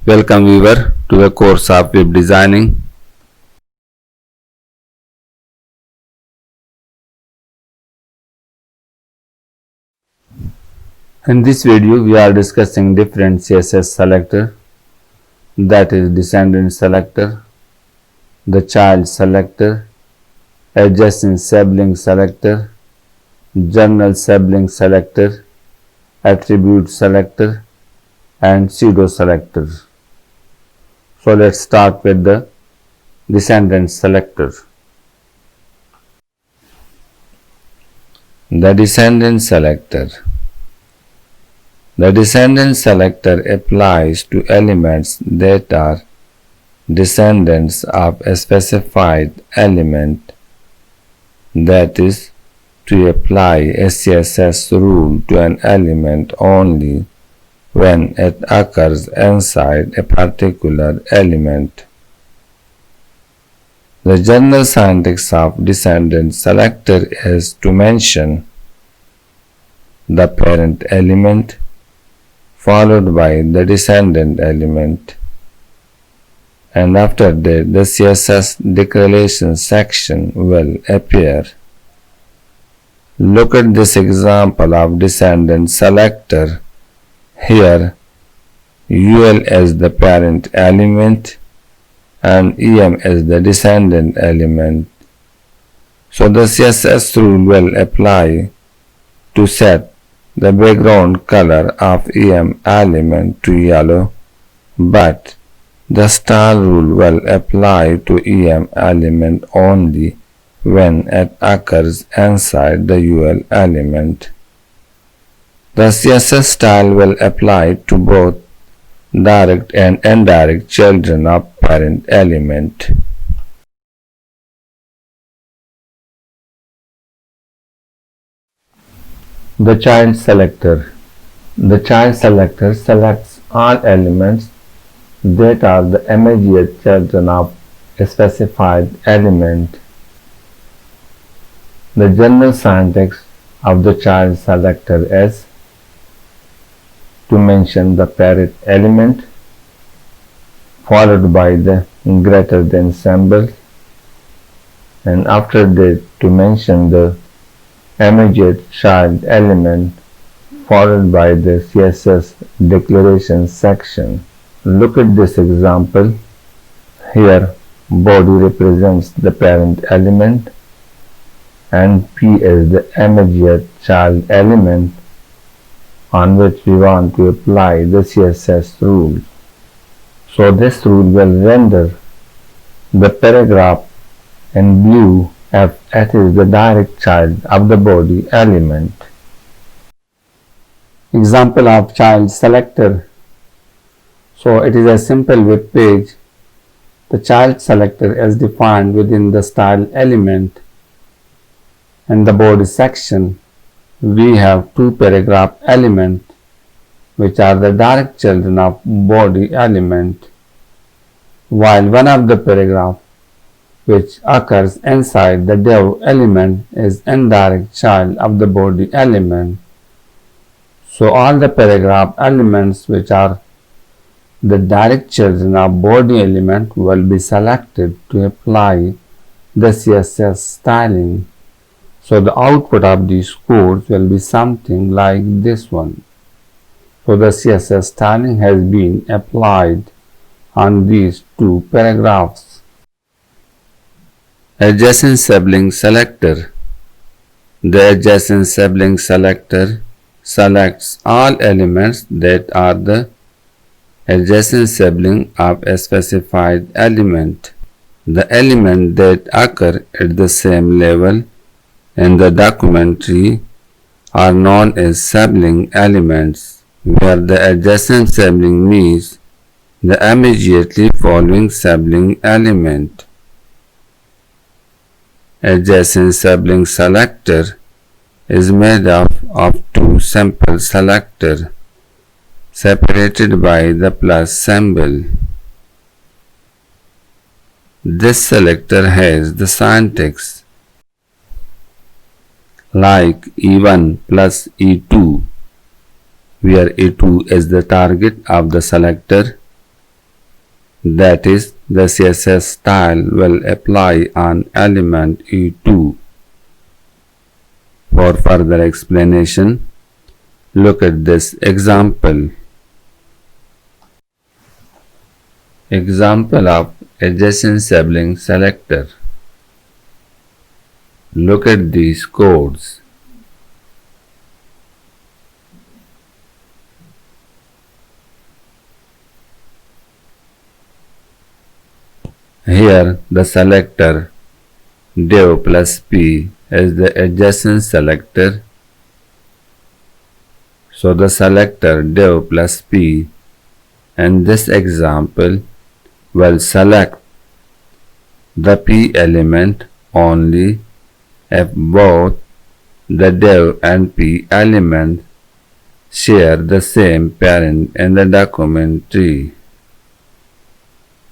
Welcome viewer to a course of web designing. In this video we are discussing different CSS selector, that is Descendant Selector, the Child Selector, Adjacent Sibling Selector, General Sibling Selector, Attribute Selector and Pseudo Selector. So let's start with the Descendant Selector. The Descendant Selector. The Descendant Selector applies to elements that are descendants of a specified element, that is, to apply a CSS rule to an element only when it occurs inside a particular element. The general syntax of Descendant Selector is to mention the parent element followed by the descendant element, and after that the CSS declaration section will appear. Look at this example of Descendant Selector. Here UL is the parent element and EM is the descendant element. So the CSS rule will apply to set the background color of EM element to yellow, but the style rule will apply to EM element only when it occurs inside the UL element. The CSS style will apply to both direct and indirect children of parent element. The Child Selector. The Child Selector selects all elements that are the immediate children of a specified element. The general syntax of the Child Selector is to mention the parent element followed by the greater than symbol, and after that to mention the immediate child element followed by the CSS declaration section. Look at this example. Here body represents the parent element and P is the immediate child element on which we want to apply the CSS rule. So this rule will render the paragraph in blue if it is the direct child of the body element. Example of Child Selector. So it is a simple web page. The Child Selector is defined within the style element. In the body section, we have two paragraph elements which are the direct children of body element, while one of the paragraph which occurs inside the div element is indirect child of the body element. So all the paragraph elements which are the direct children of body element will be selected to apply the CSS styling. So the output of these codes will be something like this one. So the CSS styling has been applied on these two paragraphs. Adjacent Sibling Selector. The Adjacent Sibling Selector selects all elements that are the adjacent sibling of a specified element. The elements that occur at the same level in the document tree are known as sibling elements, where the adjacent sibling means the immediately following sibling element. Adjacent Sibling Selector is made up of two simple selectors separated by the plus symbol. This selector has the syntax like E1 plus E2, where E2 is the target of the selector That is, the CSS style will apply on element E2. For further explanation, look at this example. Example of adjacent sibling selector. Look at these codes. Here the selector div plus p is the adjacent selector. So the selector div plus p in this example will select the p element only if both the div and p element share the same parent in the document tree,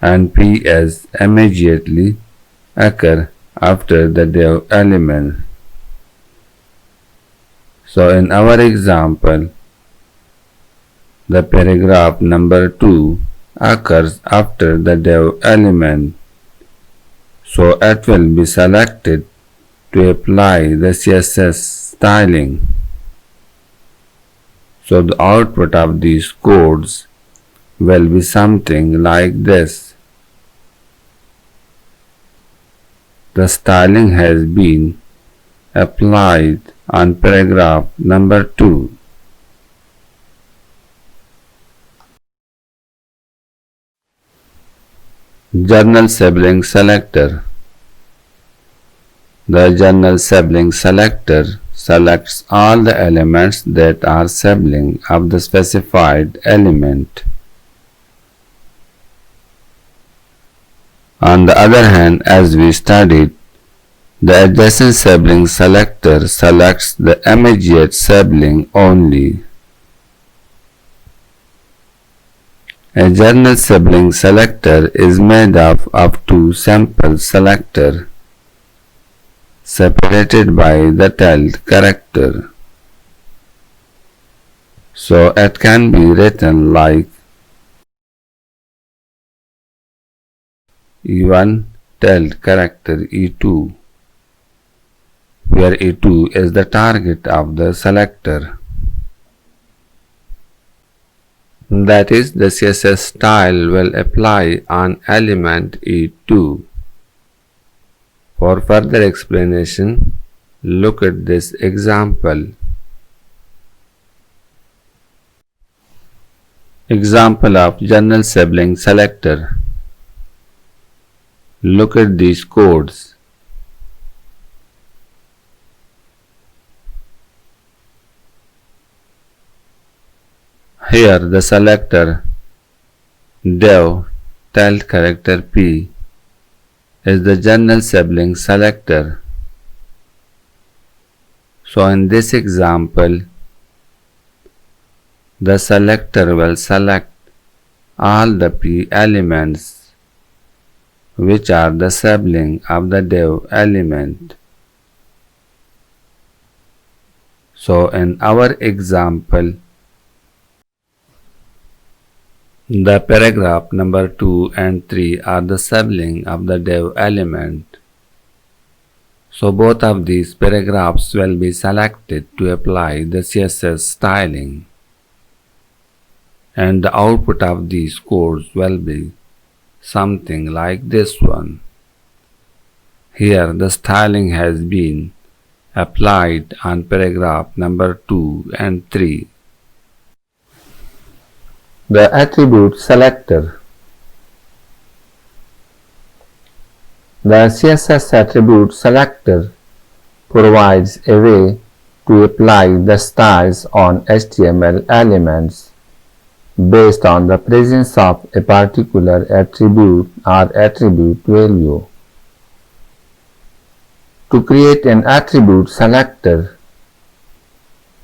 and p is immediately occur after the div element. So in our example, the paragraph number 2 occurs after the div element, so it will be selected to apply the CSS styling. So the output of these codes will be something like this. The styling has been applied on paragraph number 2. Journal Sibling Selector. The Journal Sibling Selector selects all the elements that are sibling of the specified element. On the other hand, as we studied, the adjacent sibling selector selects the immediate sibling only. A journal sibling selector is made up of two simple selectors separated by the tilde character. So it can be written like E1 tilde character E2, where E2 is the target of the selector. That is, the CSS style will apply on element E2. For further explanation, look at this example. Example of journal sibling selector. Look at these codes. Here the selector div tilde character p is the journal sibling selector. So in this example, the selector will select all the p elements which are the sibling of the div element. So in our example, the paragraph number 2 and 3 are the sibling of the div element. So both of these paragraphs will be selected to apply the CSS styling, and the output of these codes will be something like this one. Here the styling has been applied on paragraph number 2 and 3. The attribute selector. The CSS attribute selector provides a way to apply the styles on HTML elements based on the presence of a particular attribute or attribute value. To create an attribute selector,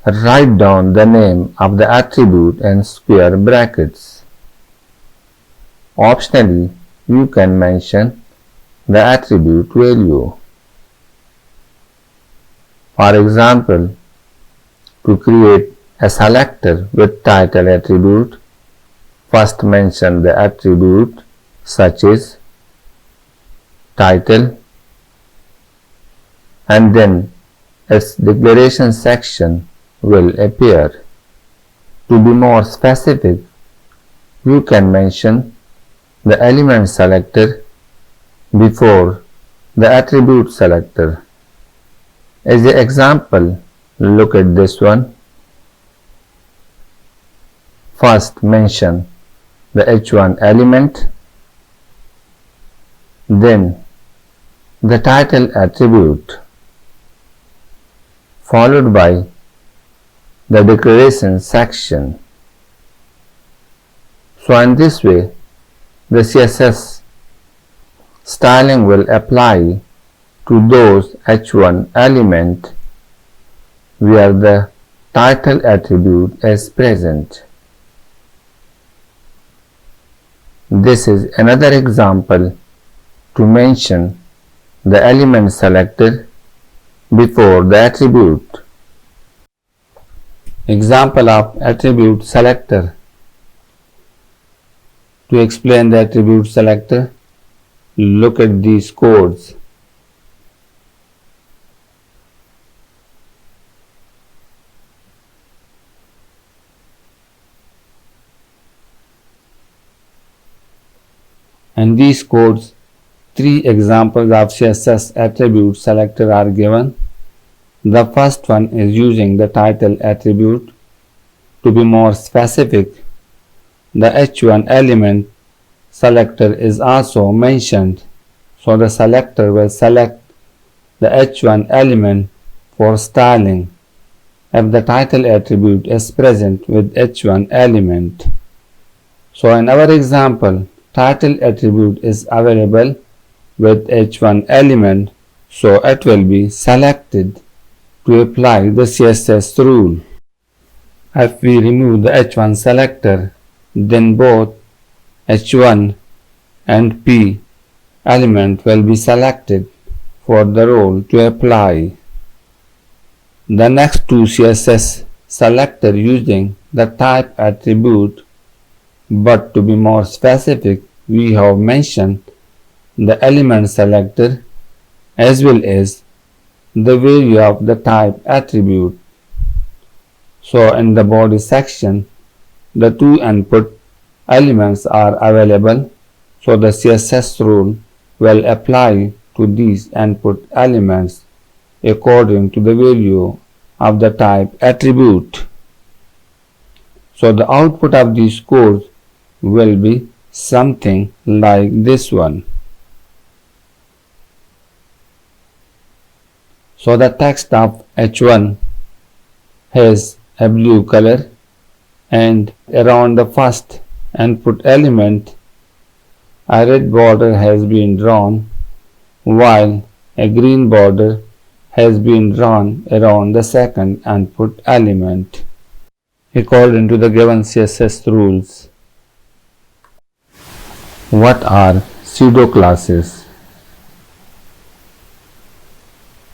write down the name of the attribute in square brackets. Optionally, you can mention the attribute value. For example, to create a selector with title attribute, first mention the attribute such as title, and then its declaration section will appear. To be more specific, you can mention the element selector before the attribute selector. As an example, look at this one. First mention the h1 element, then the title attribute, followed by the declaration section. So in this way, the CSS styling will apply to those h1 element where the title attribute is present. This is another example to mention the element selector before the attribute. Example of attribute selector. To explain the attribute selector, look at these codes. In these codes, 3 examples of CSS attribute selector are given. The first one is using the title attribute. To be more specific, the h1 element selector is also mentioned, so the selector will select the h1 element for styling if the title attribute is present with h1 element. So in our example, title attribute is available with h1 element, so it will be selected to apply the CSS rule. If we remove the h1 selector, then both h1 and p element will be selected for the rule to apply. The next two CSS selector using the type attribute, but to be more specific, we have mentioned the element selector as well as the value of the type attribute. So in the body section, the 2 input elements are available, so the CSS rule will apply to these input elements according to the value of the type attribute. So the output of these codes will be something like this one. So the text of h1 has a blue color, and around the first input element a red border has been drawn, while a green border has been drawn around the second input element according to the given CSS rules. What are pseudo classes?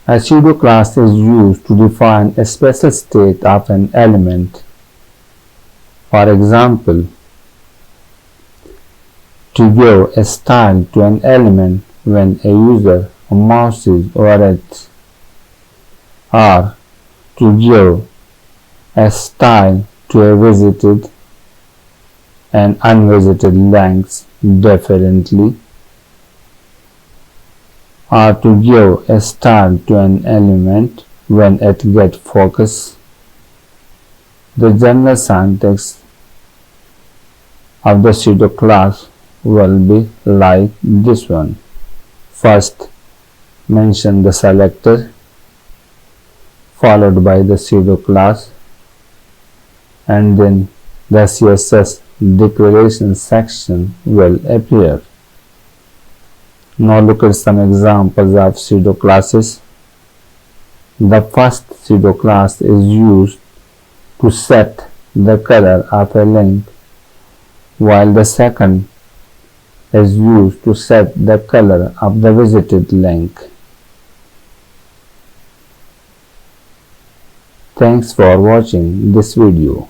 A pseudo class is used to define a special state of an element. For example, to give a style to an element when a user mouses over it, or to give a style to a visited and unvisited links differently, or to give a style to an element when it gets focus. The general syntax of the pseudo class will be like this one. First, mention the selector, followed by the pseudo class, and then the CSS declaration section will appear. Now look at some examples of pseudo classes. The first pseudo class is used to set the color of a link, while the second is used to set the color of the visited link. Thanks for watching this video.